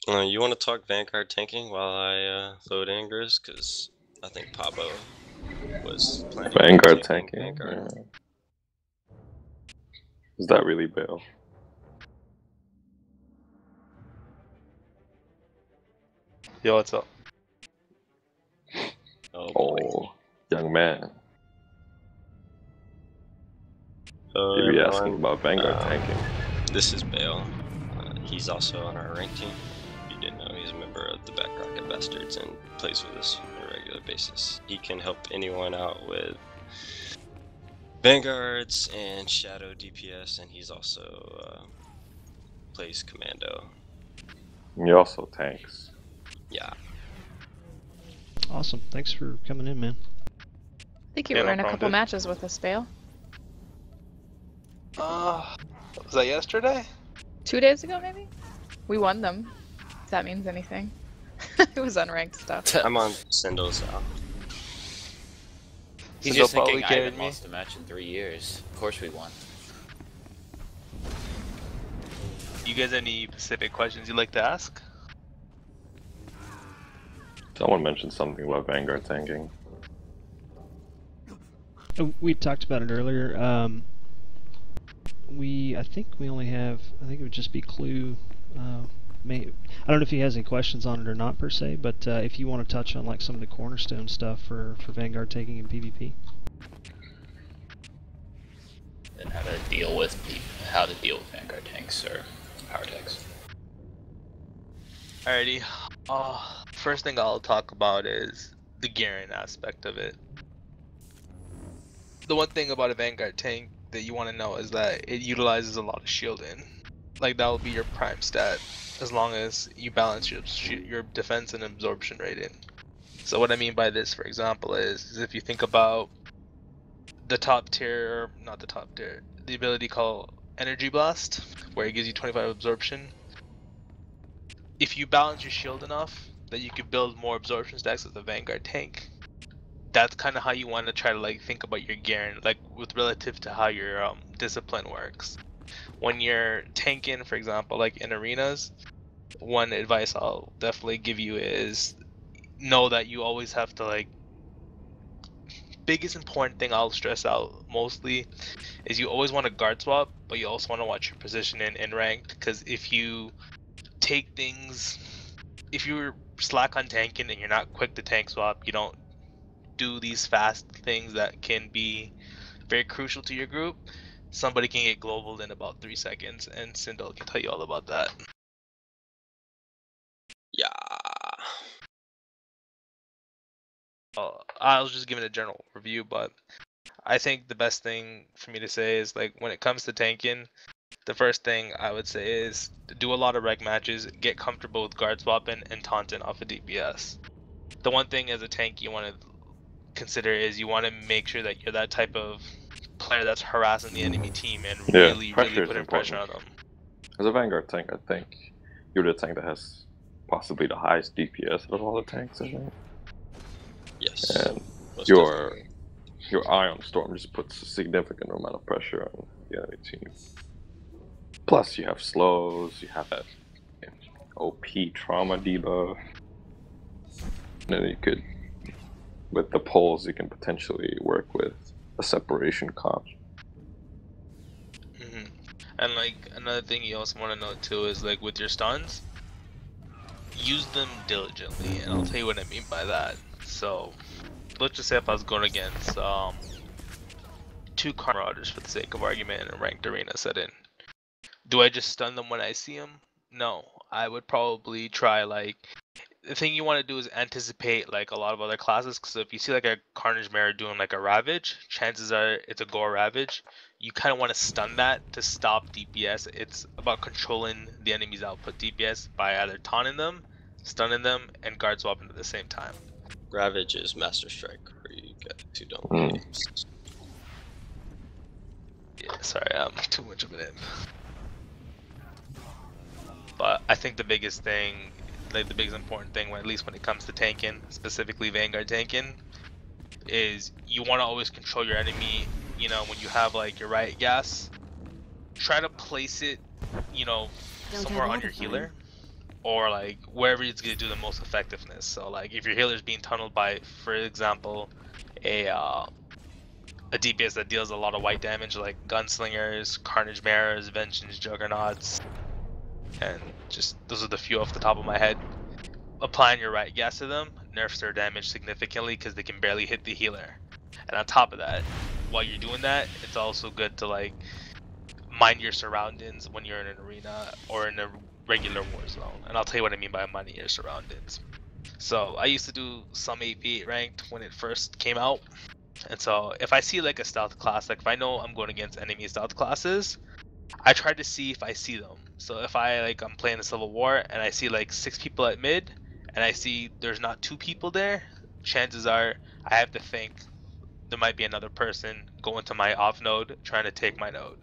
You want to talk Vanguard tanking while I load in, Grizz? Because I think Pabo was planning on Vanguard taking tanking? Vanguard. Yeah. Is that really Bale? Yo, what's up? Oh boy. Oh, young man. Hello, You be everyone. asking about Vanguard tanking. This is Bale. He's also on our rank team. If you didn't know, he's a member of the Back Rocket Bastards and plays with us on a regular basis. He can help anyone out with Vanguards and Shadow DPS, and he's also plays Commando. He also tanks. Yeah. Awesome. Thanks for coming in, man. I think you Yeah, were no in a problem, couple dude. matches with us, Bale. Was that yesterday? 2 days ago, maybe? We won them, if that means anything. It was unranked stuff. I'm on Sindle's now. He's Sindel just probably thinking I carried haven't me. lost a match in 3 years. Of course we won. You guys any specific questions you'd like to ask? Someone mentioned something about Vanguard tanking. We talked about it earlier. I think we only have. I think it would just be Clue. I don't know if he has any questions on it or not per se, but if you want to touch on like some of the cornerstone stuff for Vanguard taking in PvP. And how to deal with Vanguard tanks or power tanks. Alrighty. First thing I'll talk about is the gearing aspect of it. The one thing about a Vanguard tank that you want to know is that it utilizes a lot of shielding. Like that will be your prime stat, as long as you balance your defense and absorption rating. So what I mean by this, for example, is if you think about the top tier, not the top tier, the ability called Energy Blast, where it gives you 25 absorption. If you balance your shield enough that you could build more absorption stacks with the Vanguard tank, that's kind of how you want to try to like think about your gearing, like with relative to how your discipline works. When you're tanking, for example, like in arenas, one advice I'll definitely give you is know that you always have to like. Biggest important thing I'll stress out mostly is you always want to guard swap, but you also want to watch your position in ranked, because if you take things, if you're slack on tanking and you're not quick to tank swap, you don't do these fast things that can be very crucial to your group, somebody can get global in about 3 seconds, and Sindel can tell you all about that. Yeah. I was just giving a general review, but I think the best thing for me to say is like when it comes to tanking, the first thing I would say is to do a lot of reg matches, get comfortable with guard swapping and taunting off of DPS. The one thing as a tank you want to consider is you want to make sure that you're that type of player that's harassing the enemy team and really putting pressure on them. As a Vanguard tank, I think you're the tank that has possibly the highest DPS of all the tanks, I think. Yes. And Most your definitely. Ion Storm just puts a significant amount of pressure on the enemy team. Plus, you have slows, you have that OP trauma debuff. And then you could, with the poles, you can potentially work with a separation comp. And like another thing you also want to know too is like with your stuns, use them diligently, and I'll tell you what I mean by that. So let's just say if I was going against 2 Marauders for the sake of argument in a ranked arena setting, do I just stun them when I see them? No, I would probably try like, the thing you want to do is anticipate like a lot of other classes, because if you see like a Carnage Mare doing like a Ravage, chances are it's a Gore Ravage. You kind of want to stun that to stop DPS. It's about controlling the enemy's output DPS by either taunting them, stunning them, and guard swapping at the same time. Ravage is Master Strike, where you get 2 double games. Yeah, sorry, I'm too much of an imp. But I think the biggest thing, like the biggest important thing, at least when it comes to tanking, specifically Vanguard tanking, is you want to always control your enemy. You know, when you have like your riot gas, try to place it, you know, somewhere on your healer. or like wherever it's gonna do the most effectiveness. So like if your healer's being tunneled by, for example, a DPS that deals a lot of white damage, like Gunslingers, Carnage Mirrors, Vengeance Juggernauts, and just those are the few off the top of my head. Applying your right gas to them nerfs their damage significantly because they can barely hit the healer. And on top of that, while you're doing that, it's also good to like mind your surroundings when you're in an arena or in a regular war zone. And I'll tell you what I mean by minding your surroundings. So I used to do some AP8 ranked when it first came out. And so if I see like a stealth class, like if I know I'm going against enemy stealth classes, I try to see if I see them. So if I'm playing the Civil War and I see like 6 people at mid and I see there's not 2 people there, chances are I have to think there might be another person going to my off node trying to take my node.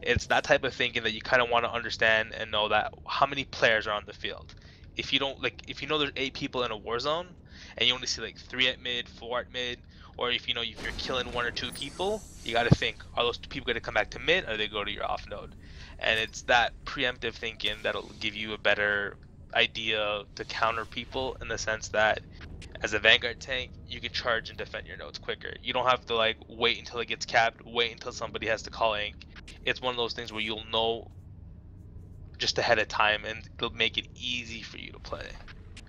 It's that type of thinking that you kind of want to understand and know that how many players are on the field. If you don't if you know there's 8 people in a war zone and you only see like 3 at mid, 4 at mid, or if you're killing 1 or 2 people, you got to think, are those people going to come back to mid or they go to your off node? And it's that preemptive thinking that'll give you a better idea to counter people, in the sense that as a Vanguard tank, you can charge and defend your nodes quicker. You don't have to wait until it gets capped, wait until somebody has to call ink. It's one of those things where you'll know just ahead of time, and it'll make it easy for you to play.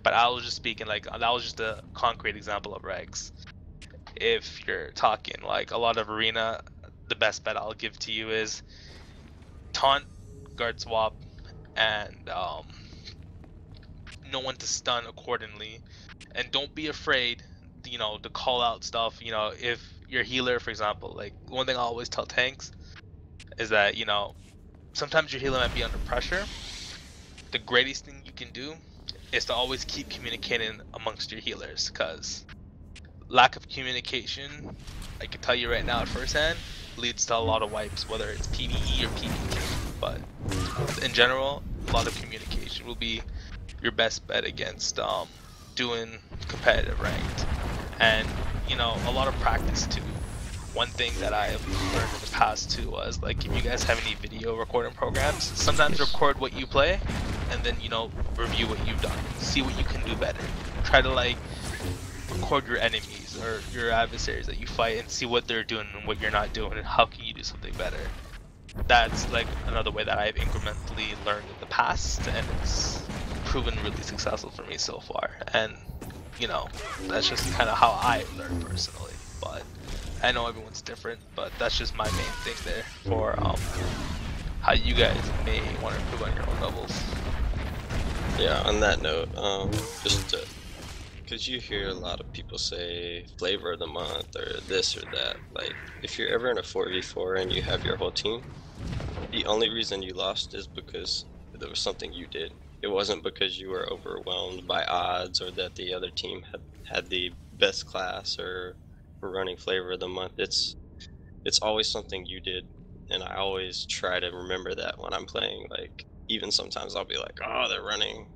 But I was just speaking that was just a concrete example of regs. If you're talking a lot of arena, the best bet I'll give to you is taunt, guard swap, and know when to stun accordingly. And don't be afraid, to call out stuff. If your healer, for example, one thing I always tell tanks is that, sometimes your healer might be under pressure. The greatest thing you can do is to always keep communicating amongst your healers, because lack of communication, I can tell you right now at first hand, leads to a lot of wipes, whether it's PvE or PvP. But in general, a lot of communication will be your best bet against doing competitive ranked. And a lot of practice too. One thing that I've learned in the past too was if you guys have any video recording programs, sometimes record what you play and then review what you've done, see what you can do better. Try to record your enemies or your adversaries that you fight and see what they're doing and what you're not doing and how can you do something better. That's another way that I've incrementally learned in the past, and it's proven really successful for me so far. And that's just kind of how I learned personally. But I know everyone's different, but that's just my main thing there for how you guys may want to improve on your own levels. Yeah, on that note, because you hear a lot of people say flavor of the month or this or that. If you're ever in a 4v4 and you have your whole team, the only reason you lost is because there was something you did. It wasn't because you were overwhelmed by odds or that the other team had the best class or were running flavor of the month. It's always something you did, and I always try to remember that when I'm playing. Even sometimes I'll be like, oh, they're running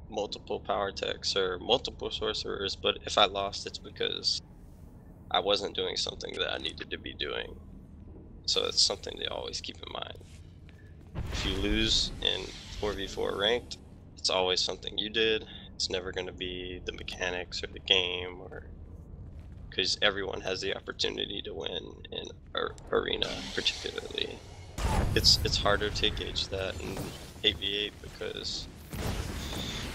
multiple power techs or multiple sorcerers, but if I lost, it's because I wasn't doing something that I needed to be doing. So it's something to always keep in mind. If you lose in 4v4 ranked, it's always something you did. It's never going to be the mechanics or the game, or because everyone has the opportunity to win in arena. Particularly, it's harder to gauge that in 8v8 because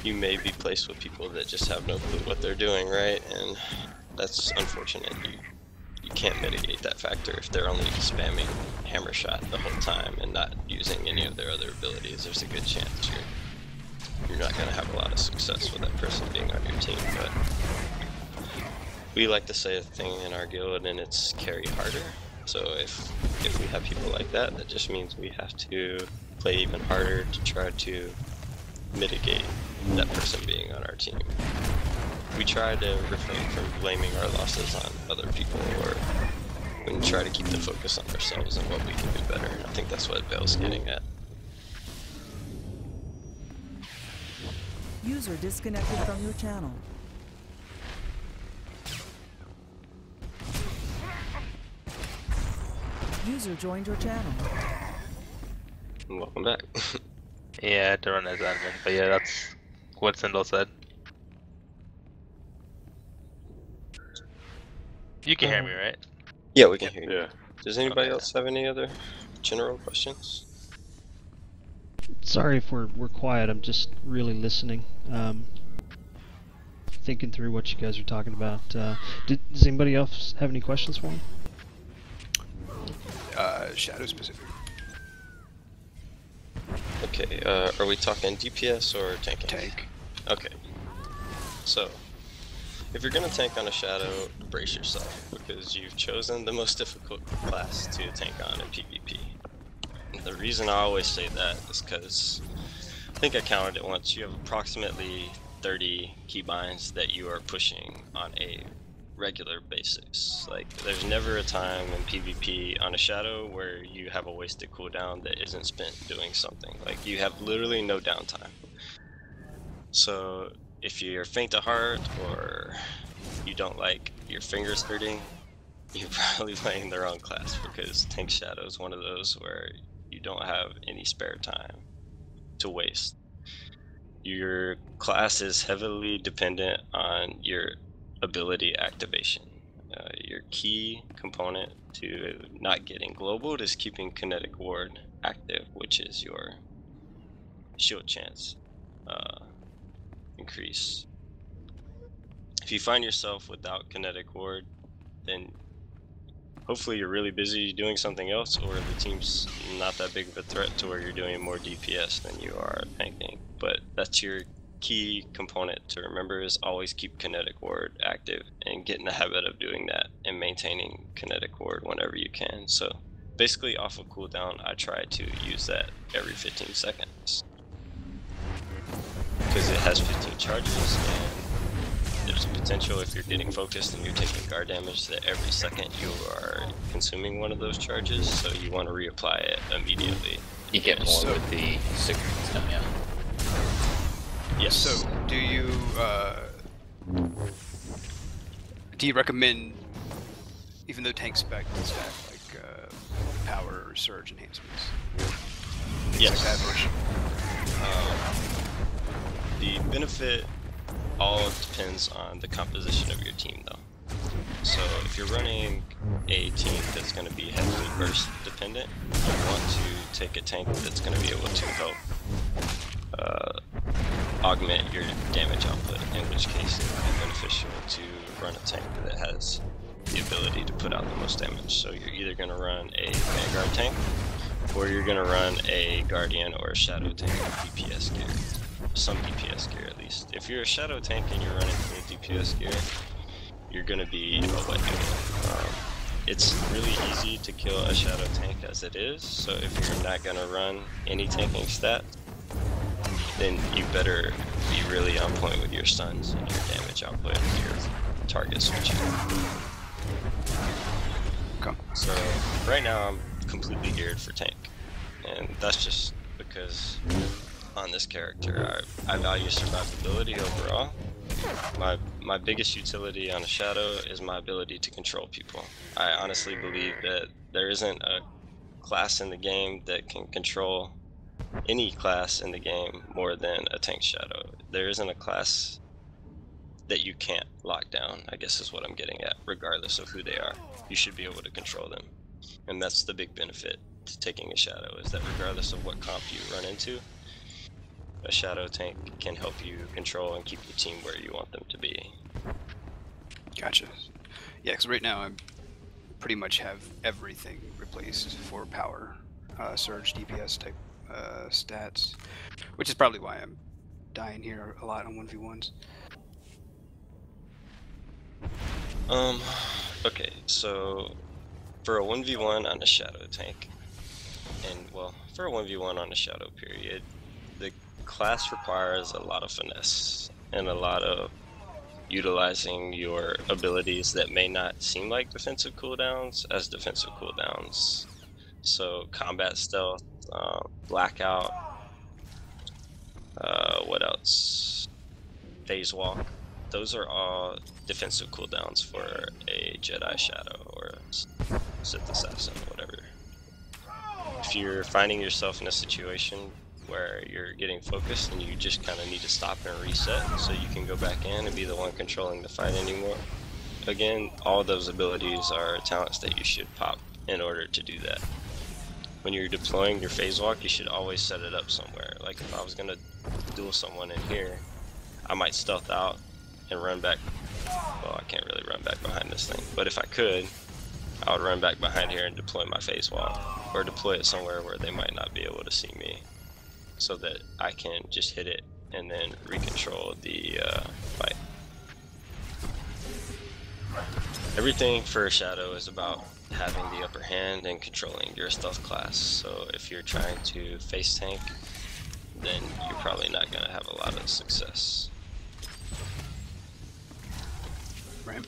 you may be placed with people that just have no clue what they're doing, right? And that's unfortunate. You can't mitigate that factor if they're only spamming hammer shot the whole time and not using any of their other abilities. There's a good chance you're not going to have a lot of success with that person being on your team. But we like to say a thing in our guild, and it's carry harder. So if we have people like that, that just means we have to play even harder to try to mitigate that person being on our team. We try to refrain from blaming our losses on other people, and try to keep the focus on ourselves and what we can do better. I think that's what Bale's getting at. User disconnected from your channel. User joined your channel. Welcome back. Yeah, to run as admin, but yeah, what Sindel said. You can hear me, right? Yeah, we can hear you. Yeah. Does anybody Okay. else have any other general questions? Sorry if we're quiet. I'm just really listening, thinking through what you guys are talking about. Does anybody else have any questions for me? Shadow specific. Okay, are we talking DPS or tanking? Tank. Okay. So, if you're gonna tank on a shadow, brace yourself, because you've chosen the most difficult class to tank on in PvP. And the reason I always say that is because, I think I counted it once, you have approximately 30 keybinds that you are pushing on a regular basis. Like, there's never a time in PvP on a shadow where you have a wasted cooldown that isn't spent doing something. Like, you have literally no downtime. So if you're faint of heart or you don't like your fingers hurting, you're probably playing the wrong class, because tank shadow is one of those where you don't have any spare time to waste. Your class is heavily dependent on your ability activation. Your key component to not getting globaled is keeping kinetic ward active, which is your shield chance increase. If you find yourself without kinetic ward, then hopefully you're really busy doing something else, or the team's not that big of a threat to where you're doing more DPS than you are tanking. But that's your key component to remember, is always keep kinetic ward active and get in the habit of doing that and maintaining kinetic ward whenever you can. So basically off of cooldown, I try to use that every 15 seconds. Because it has 15 charges, and there's a potential, if you're getting focused and you're taking guard damage, that every second you are consuming one of those charges, so you want to reapply it immediately. You get more So- with the signals, don't you? Yes. So, do you recommend, even though tank spec does have like power or surge enhancements? Things Yes. Like that, or The benefit all depends on the composition of your team, though. So if you're running a team that's going to be heavily burst dependent, you want to take a tank that's going to be able to help augment your damage output, in which case it would be beneficial to run a tank that has the ability to put out the most damage. So you're either going to run a Vanguard tank, or you're going to run a Guardian or a Shadow tank with DPS gear. Some DPS gear at least. If you're a Shadow tank and you're running full DPS gear, you're going to be a wet noodle. It's really easy to kill a Shadow tank as it is, so if you're not going to run any tanking stats, then you better be really on point with your stuns and your damage output and your target switching. Okay. So right now I'm completely geared for tank, and that's just because on this character I value survivability overall. My biggest utility on a Shadow is my ability to control people. I honestly believe that there isn't a class in the game that can control any class in the game more than a tank Shadow. There isn't a class that you can't lock down, I guess is what I'm getting at. Regardless of who they are, you should be able to control them. And that's the big benefit to taking a Shadow, is that regardless of what comp you run into, a Shadow tank can help you control and keep your team where you want them to be. Gotcha. Yeah, because right now I pretty much have everything replaced for power, surge, DPS type stats, which is probably why I'm dying here a lot on 1v1s. Okay, so for a 1v1 on a Shadow tank, and well, for a 1v1 on a Shadow period, the class requires a lot of finesse and a lot of utilizing your abilities that may not seem like defensive cooldowns as defensive cooldowns. So combat stealth, blackout, what else? Phase walk. Those are all defensive cooldowns for a Jedi Shadow or Sith Assassin, whatever. If you're finding yourself in a situation where you're getting focused and you just kind of need to stop and reset so you can go back in and be the one controlling the fight anymore. Again, all those abilities are talents that you should pop in order to do that. When you're deploying your phase walk, you should always set it up somewhere. Like if I was gonna duel someone in here, I might stealth out and run back. Well, I can't really run back behind this thing, but if I could, I would run back behind here and deploy my phase walk, or deploy it somewhere where they might not be able to see me, so that I can just hit it and then recontrol the fight. Everything for Shadow is about having the upper hand and controlling your stealth class. So if you're trying to face tank, then you're probably not going to have a lot of success. Right.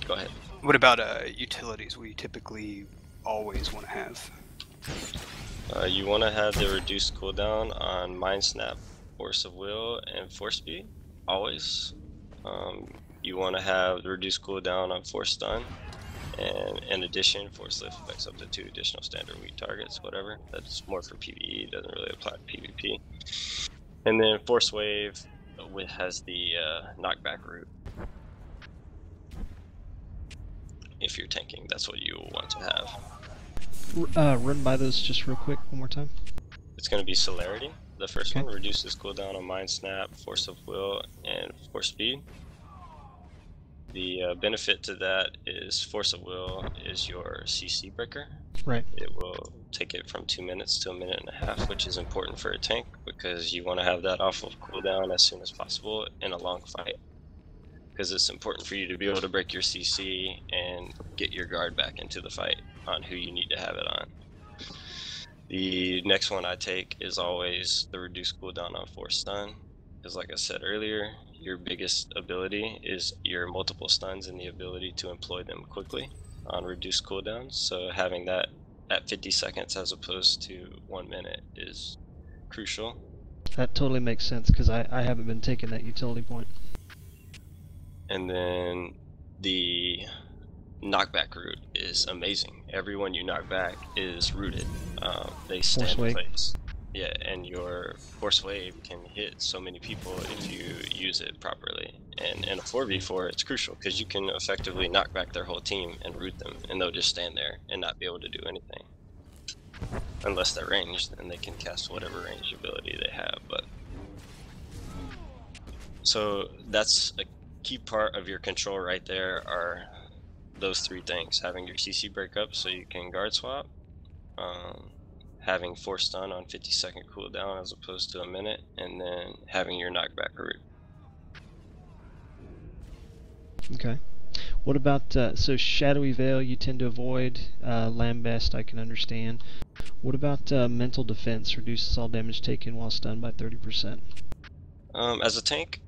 Go ahead. What about utilities we typically always want to have? You want to have the reduced cooldown on Mind Snap, Force of Will, and Force Speed, always. You want to have the reduced cooldown on Force Stun, and in addition, Force Lift affects up to 2 additional standard weak targets, whatever. That's more for PvE, doesn't really apply to PvP. And then Force Wave has the knockback route. If you're tanking, that's what you will want to have. Run by those just real quick one more time. It's going to be Celerity. The first one reduces cooldown on Mind Snap, Force of Will, and Force Speed. The benefit to that is Force of Will is your CC breaker. Right. It will take it from 2 minutes to 1.5 minutes, which is important for a tank because you want to have that off of cooldown as soon as possible in a long fight. Because it's important for you to be able to break your CC and get your guard back into the fight on who you need to have it on. The next one I take is always the reduced cooldown on Force Stun. Because like I said earlier, your biggest ability is your multiple stuns and the ability to employ them quickly on reduced cooldowns. So having that at 50 seconds as opposed to 1 minute is crucial. That totally makes sense because I haven't been taking that utility point. And then the knockback route is amazing. Everyone you knock back is rooted. They stand in place. Yeah, and your Force Wave can hit so many people if you use it properly. And in a 4v4, it's crucial because you can effectively knock back their whole team and root them, and they'll just stand there and not be able to do anything. Unless they're ranged, then they can cast whatever range ability they have. But so that's a key part of your control right there are those 3 things. Having your CC break up so you can guard swap. Having Force Stun on 50-second cooldown as opposed to 1 minute, and then having your knockback route. Okay. What about, so Shadowy Veil you tend to avoid, Lambest I can understand. What about Mental Defense, reduces all damage taken while stunned by 30%? As a tank,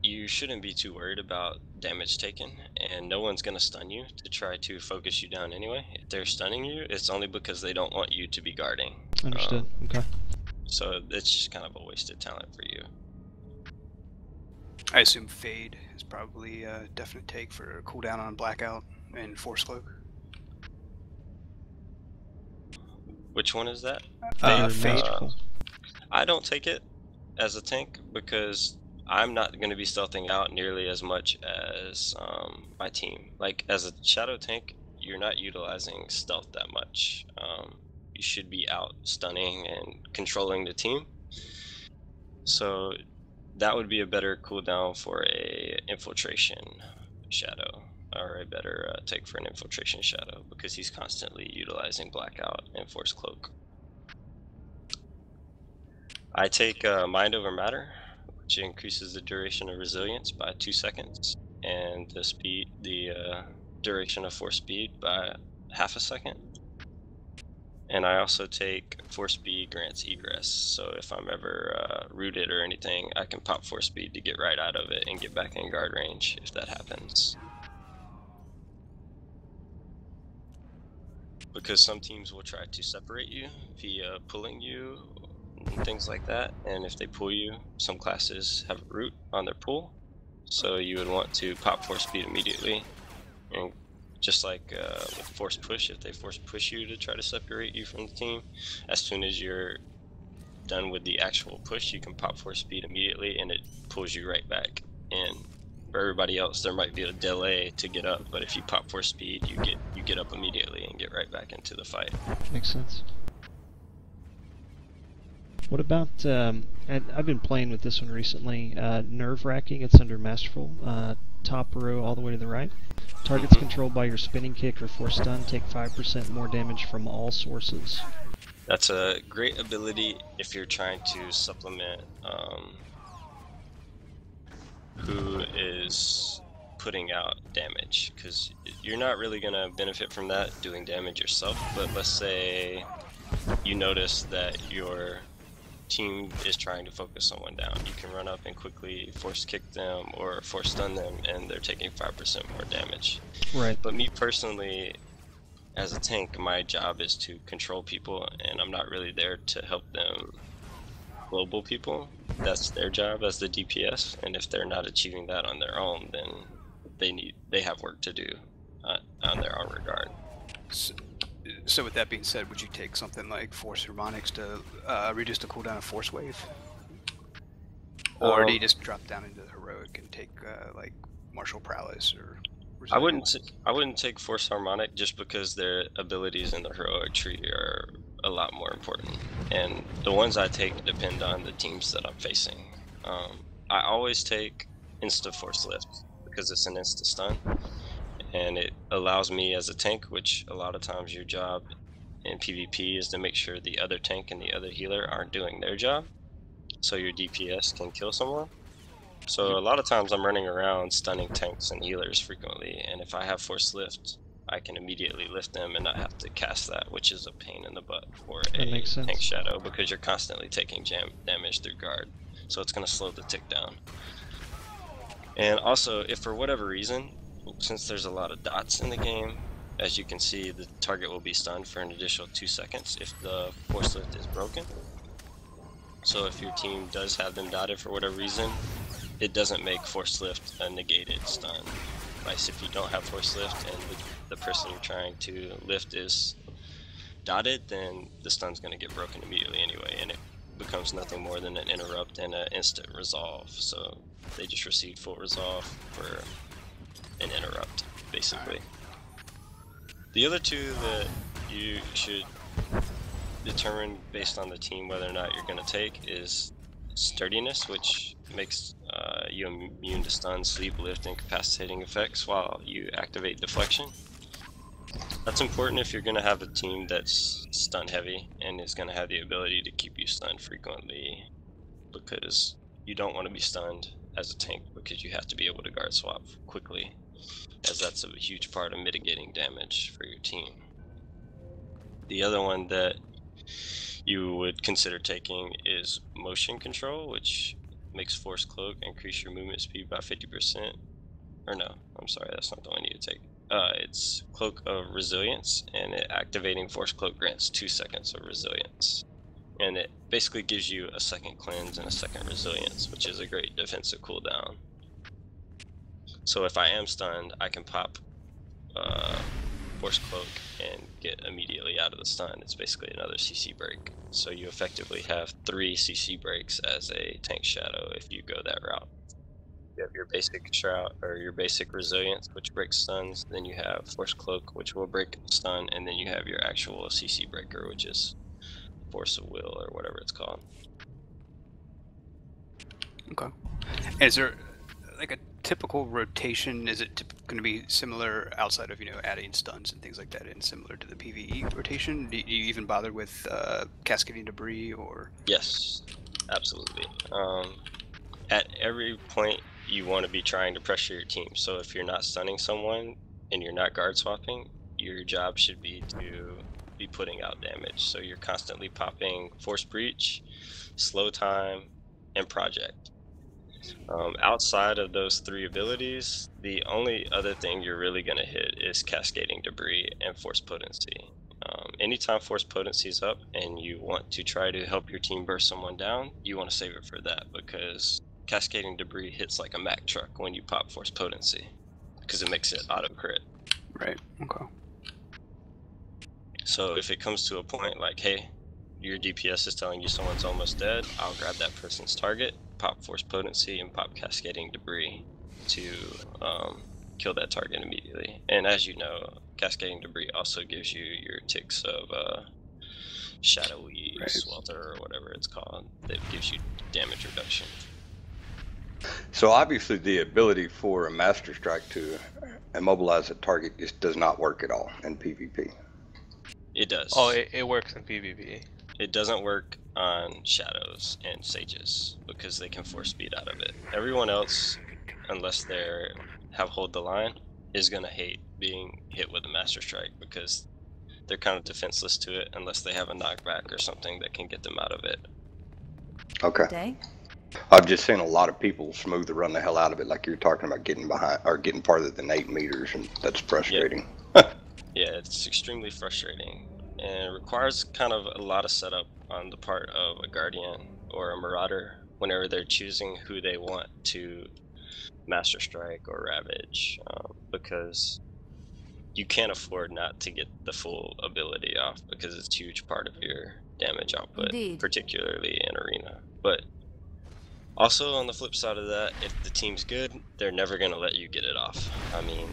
you shouldn't be too worried about damage taken, and no one's going to stun you to try to focus you down anyway. If they're stunning you, it's only because they don't want you to be guarding. Understood. Okay. So it's just kind of a wasted talent for you. I assume Fade is probably a definite take for cooldown on Blackout and Force Cloak. Which one is that? Fade. I don't take it as a tank because I'm not going to be stealthing out nearly as much as my team. Like as a shadow tank, you're not utilizing stealth that much. You should be out stunning and controlling the team. So that would be a better cooldown for a infiltration shadow, or a better take for an infiltration shadow, because he's constantly utilizing Blackout and Force Cloak. I take Mind Over Matter, which increases the duration of resilience by 2 seconds, and the duration of Force Speed by ½ a second. And I also take Force Speed grants egress, so if I'm ever rooted or anything, I can pop Force Speed to get right out of it and get back in guard range if that happens. Because some teams will try to separate you via pulling you and things like that, and if they pull you, some classes have a root on their pull, so you would want to pop Force Speed immediately and Just like with force push, if they force push you to try to separate you from the team, as soon as you're done with the actual push, you can pop force speed immediately and it pulls you right back. And for everybody else, there might be a delay to get up, but if you pop force speed, you get up immediately and get right back into the fight. Makes sense. What about, I've been playing with this one recently, nerve-wracking. It's under Masterful, top row all the way to the right. Targets controlled by your spinning kick or force stun take 5% more damage from all sources. That's a great ability if you're trying to supplement who is putting out damage, because you're not really going to benefit from that doing damage yourself. But let's say you notice that your team is trying to focus someone down, you can run up and quickly force kick them or force stun them, and they're taking 5% more damage. Right. But me personally, as a tank, my job is to control people, and I'm not really there to help them global people. That's their job as the DPS, and if they're not achieving that on their own, then they have work to do on their own regard. So with that being said, would you take something like Force Harmonics to reduce the cooldown of Force Wave? Or do you just drop down into the Heroic and take like Martial Prowess or Resilience? I wouldn't take Force Harmonic just because their abilities in the Heroic tree are a lot more important. And the ones I take depend on the teams that I'm facing. I always take Insta Force Lift because it's an insta stun. And it allows me as a tank, which a lot of times your job in PvP is to make sure the other tank and the other healer aren't doing their job, so your DPS can kill someone. So a lot of times I'm running around stunning tanks and healers frequently, and if I have Force Lift, I can immediately lift them and not have to cast that, which is a pain in the butt for a tank shadow, because you're constantly taking damage through guard, so it's going to slow the tick down. And also, if for whatever reason, since there's a lot of dots in the game, as you can see, the target will be stunned for an additional 2 seconds if the force lift is broken. So if your team does have them dotted for whatever reason, it doesn't make force lift a negated stun. Vice, if you don't have force lift and the person you're trying to lift is dotted, then the stun's going to get broken immediately anyway, and it becomes nothing more than an interrupt and an instant resolve. So they just receive full resolve for an interrupt, basically. The other two that you should determine based on the team whether or not you're going to take is sturdiness, which makes you immune to stun, sleep, lift, and incapacitating effects while you activate deflection. That's important if you're going to have a team that's stun heavy and is going to have the ability to keep you stunned frequently, because you don't want to be stunned as a tank because you have to be able to guard swap quickly, as that's a huge part of mitigating damage for your team. The other one that you would consider taking is motion control, which makes Force Cloak increase your movement speed by 50%. Or no, I'm sorry, that's not the one you need to take. It's Cloak of Resilience, and activating Force Cloak grants 2 seconds of resilience. And it basically gives you a second cleanse and a second resilience, which is a great defensive cooldown. So if I am stunned, I can pop Force Cloak and get immediately out of the stun. It's basically another CC break. So you effectively have 3 CC breaks as a tank shadow if you go that route. You have your basic shroud or your basic resilience, which breaks stuns. Then you have Force Cloak, which will break stun, and then you have your actual CC breaker, which is Force of Will or whatever it's called. Okay. And is there like a typical rotation? Is it going to be similar outside of, you know, adding stuns and things like that, and similar to the PvE rotation? Do you even bother with cascading debris or? Yes, absolutely. At every point, you want to be trying to pressure your team. So if you're not stunning someone and you're not guard swapping, your job should be to be putting out damage. So you're constantly popping Force Breach, Slow Time, and Project. Outside of those 3 abilities, the only other thing you're really going to hit is Cascading Debris and Force Potency. Anytime Force Potency is up and you want to try to help your team burst someone down, you want to save it for that, because Cascading Debris hits like a Mack truck when you pop Force Potency, because it makes it auto crit. Right. Okay. So if it comes to a point like, hey, your DPS is telling you someone's almost dead, I'll grab that person's target, pop Force Potency, and pop Cascading Debris to kill that target immediately. And as you know, Cascading Debris also gives you your ticks of Shadowy Swelter or whatever it's called, that gives you damage reduction. So obviously the ability for a Master Strike to immobilize a target just does not work at all in PvP. It does. Oh, it works in PvP. It doesn't work on Shadows and Sages because they can force speed out of it. Everyone else, unless they have Hold the Line, is going to hate being hit with a Master Strike because they're kind of defenseless to it unless they have a knockback or something that can get them out of it. Okay. Day? I've just seen a lot of people smooth the run the hell out of it, like you're talking about getting behind or getting farther than 8 meters, and that's frustrating. Yeah, it's extremely frustrating, and it requires kind of a lot of setup on the part of a Guardian or a Marauder whenever they're choosing who they want to Master Strike or Ravage, because you can't afford not to get the full ability off because it's a huge part of your damage output, Indeed. particularly in Arena. But also on the flip side of that, if the team's good, they're never going to let you get it off. I mean,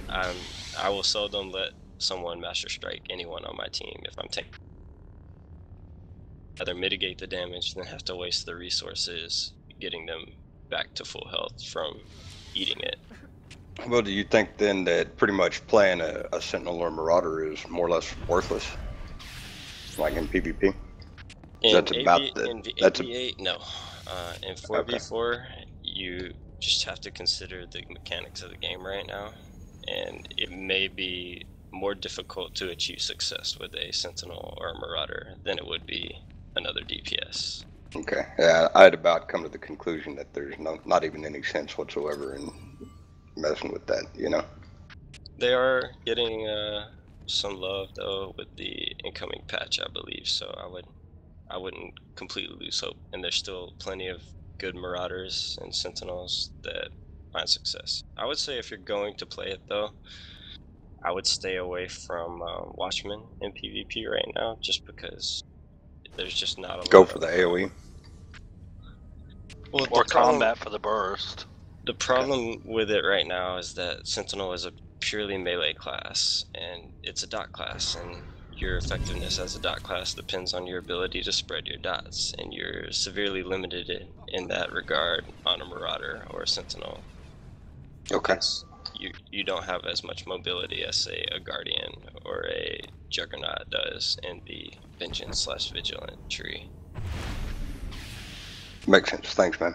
I will seldom let someone Master Strike anyone on my team if I'm taking. Rather mitigate the damage than have to waste the resources getting them back to full health from eating it. Well, do you think then that pretty much playing a Sentinel or Marauder is more or less worthless, like in PvP? That's about in 8v8, no. In 4v4, you just have to consider the mechanics of the game right now, and it may be more difficult to achieve success with a Sentinel or a Marauder than it would be another DPS. Okay, yeah, I'd about come to the conclusion that there's not even any sense whatsoever in messing with that, you know? They are getting some love though with the incoming patch, I believe, so I wouldn't completely lose hope, and there's still plenty of good Marauders and Sentinels that find success. I would say if you're going to play it though, I would stay away from Watchmen in PvP right now, just because there's just not a lot. Go for the AoE. Well, or combat for the burst. The problem with it right now is that Sentinel is a purely melee class, and it's a dot class, and your effectiveness as a dot class depends on your ability to spread your dots, and you're severely limited in that regard on a Marauder or a Sentinel. Okay. You don't have as much mobility as, say, a Guardian or a Juggernaut does in the Vengeance/Vigilant tree. Makes sense. Thanks, man.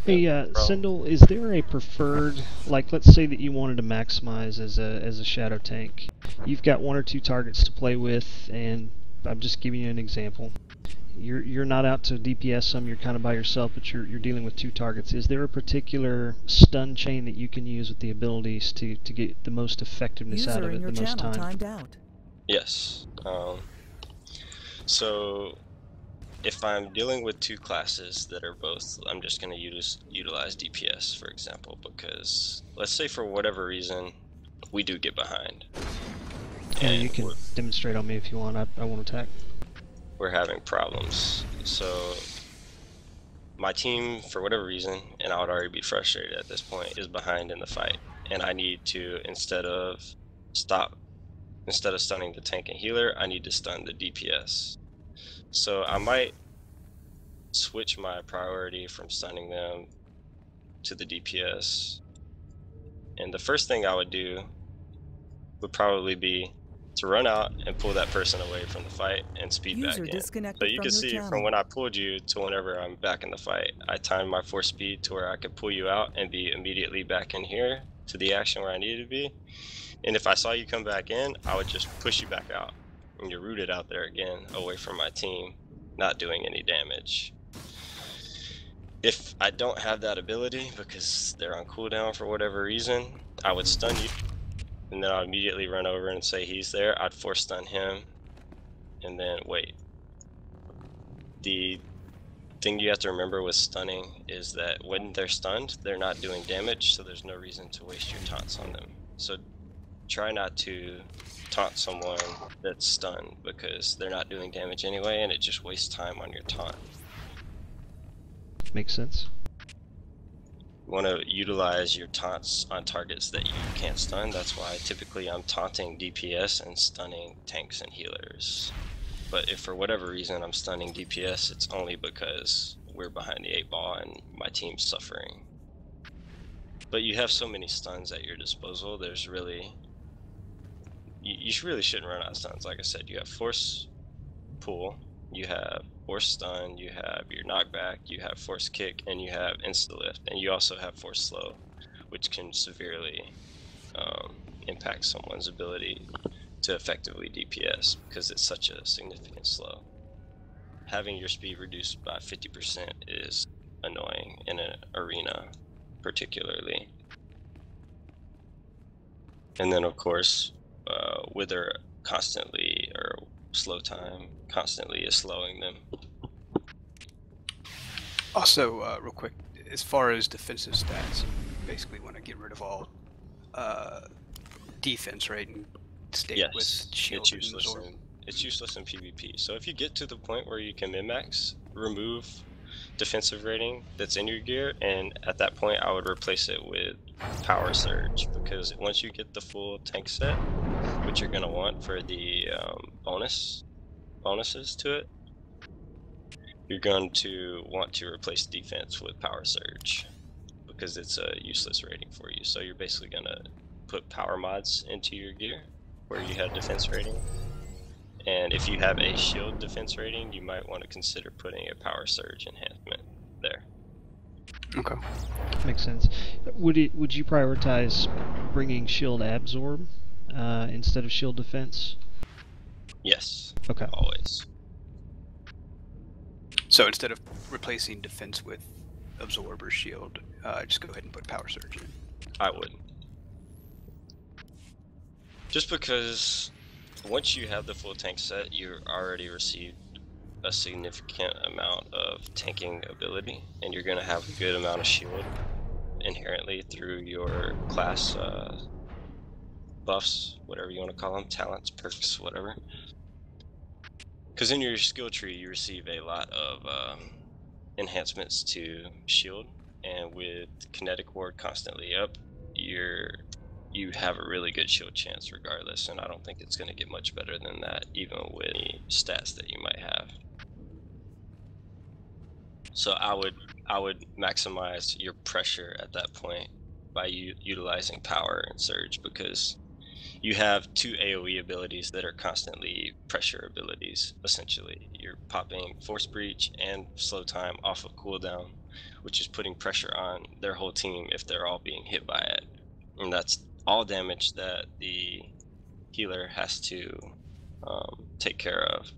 Hey, Sindel, is there a preferred, like, let's say that you wanted to maximize as a shadow tank. You've got 1 or 2 targets to play with, and I'm just giving you an example. You're not out to DPS them, you're kind of by yourself, but you're dealing with 2 targets. Is there a particular stun chain that you can use with the abilities to get the most effectiveness out of it, the most time? Timed out. Yes. So if I'm dealing with 2 classes that are both, I'm just going to utilize DPS, for example, because let's say for whatever reason we do get behind. Yeah, you can demonstrate on me if you want. I won't attack. We're having problems. So my team, for whatever reason, and I would already be frustrated at this point, is behind in the fight, and I need to, instead of stunning the tank and healer, I need to stun the DPS. So I might switch my priority from stunning them to the DPS, and the first thing I would do would probably be to run out and pull that person away from the fight and speed back in. So you can see from when I pulled you to whenever I'm back in the fight, I timed my force speed to where I could pull you out and be immediately back in here to the action where I needed to be. And if I saw you come back in, I would just push you back out, and you're rooted out there again away from my team, not doing any damage. If I don't have that ability because they're on cooldown for whatever reason, I would stun you, and then I'll immediately run over and say he's there. I'd force stun him, and then wait. The thing you have to remember with stunning is that when they're stunned, they're not doing damage, so there's no reason to waste your taunts on them. So try not to taunt someone that's stunned, because they're not doing damage anyway, and it just wastes time on your taunt. Makes sense. You want to utilize your taunts on targets that you can't stun. That's why typically I'm taunting DPS and stunning tanks and healers. But if for whatever reason I'm stunning DPS, it's only because we're behind the 8 ball and my team's suffering. But you have so many stuns at your disposal, there's really... You really shouldn't run out of stuns. Like I said, you have Force Pull, you have Force Stun, you have your Knockback, you have Force Kick, and you have Insta-Lift. And you also have Force Slow, which can severely impact someone's ability to effectively DPS, because it's such a significant slow. Having your speed reduced by 50% is annoying in an arena, particularly. And then of course, Wither constantly, or slow time constantly, is slowing them. Also, real quick, as far as defensive stats, you basically want to get rid of all defense, right? And stay with shield. It's useless in PvP. So if you get to the point where you can min-max, remove defensive rating that's in your gear, and at that point I would replace it with Power Surge, because once you get the full tank set, which you're gonna want for the bonuses to it, you're going to want to replace defense with Power Surge, because it's a useless rating for you. So you're basically gonna put power mods into your gear where you have defense rating, and if you have a shield defense rating, you might want to consider putting a Power Surge enhancement there. Okay. Makes sense. Would you prioritize bringing shield absorb instead of shield defense? Yes. Okay. Always. So instead of replacing defense with absorb or shield, just go ahead and put Power Surge in. I would. Just because once you have the full tank set, you already received a significant amount of tanking ability, and you're going to have a good amount of shield inherently through your class buffs, whatever you want to call them, talents, perks, whatever. Because in your skill tree you receive a lot of enhancements to shield, and with kinetic ward constantly up, you have a really good shield chance regardless, and I don't think it's going to get much better than that, even with the stats that you might have. So I would maximize your pressure at that point by utilizing Power and Surge, because you have 2 AoE abilities that are constantly pressure abilities, essentially. You're popping Force Breach and Slow Time off of cooldown, which is putting pressure on their whole team if they're all being hit by it. And that's all damage that the healer has to take care of.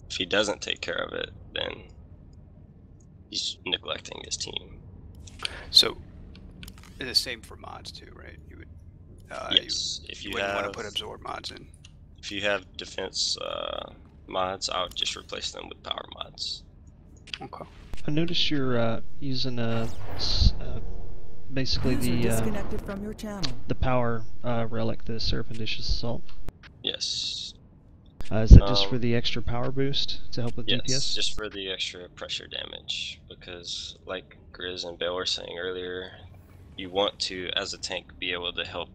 If he doesn't take care of it, then he's neglecting his team. So, it's the same for mods too, right? You would, yes, if you wouldn't want to put absorb mods in. If you have defense mods, I would just replace them with power mods. Okay. I noticed you're using basically disconnected from your channel. The power relic, the Serapendicious Assault. Yes. Is that just for the extra power boost to help with yes, DPS? Just for the extra pressure damage, because like Grizz and Bale were saying earlier, you want to, as a tank, be able to help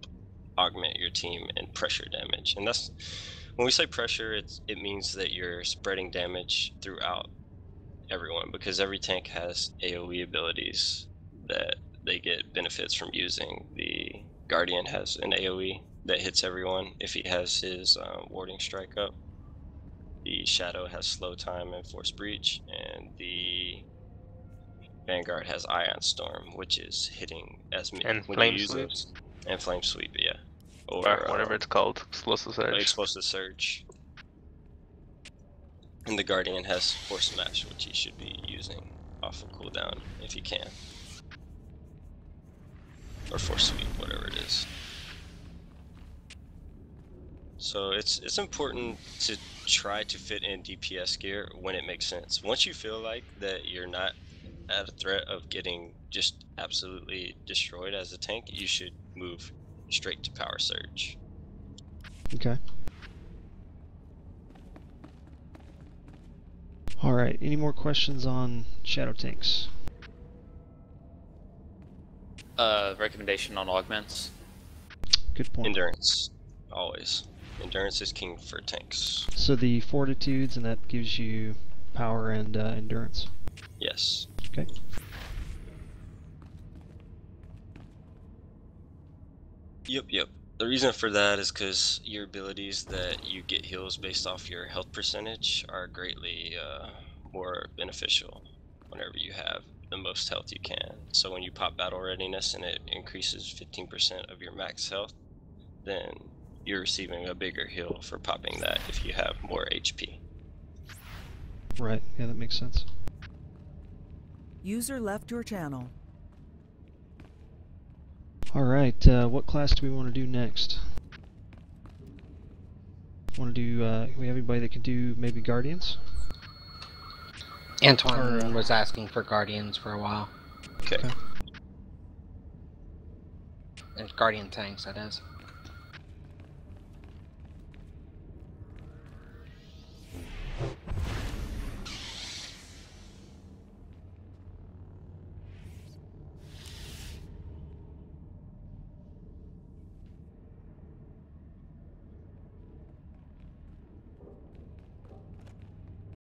augment your team in pressure damage. And that's, when we say pressure, it means that you're spreading damage throughout everyone, because every tank has AoE abilities that they get benefits from using. The Guardian has an AoE that hits everyone if he has his warding strike up. The Shadow has slow time and force breach, and the Vanguard has Ion Storm, which is hitting as many. And Flame Sweep. And Flame Sweep, yeah. Or whatever it's called, Explosive Surge. Explosive Surge. And the Guardian has Force Smash, which he should be using off of cooldown if he can. Or Force Sweep, whatever it is. So it's important to try to fit in DPS gear when it makes sense. Once you feel like that you're not at a threat of getting just absolutely destroyed as a tank, you should move straight to power surge. Okay. Alright, any more questions on shadow tanks? Recommendation on augments? Good point. Endurance, always. Endurance is king for tanks. So the fortitudes, and that gives you power and endurance. Yes. Okay. Yep. The reason for that is because your abilities that you get heals based off your health percentage are greatly more beneficial whenever you have the most health you can. So when you pop battle readiness and it increases 15% of your max health, then you're receiving a bigger heal for popping that if you have more HP. Right, yeah, that makes sense. User left your channel. Alright, what class do we want to do next? Want to do, we have anybody that can do maybe Guardians? Antoine was asking for Guardians for a while. Okay. And Guardian tanks, that is.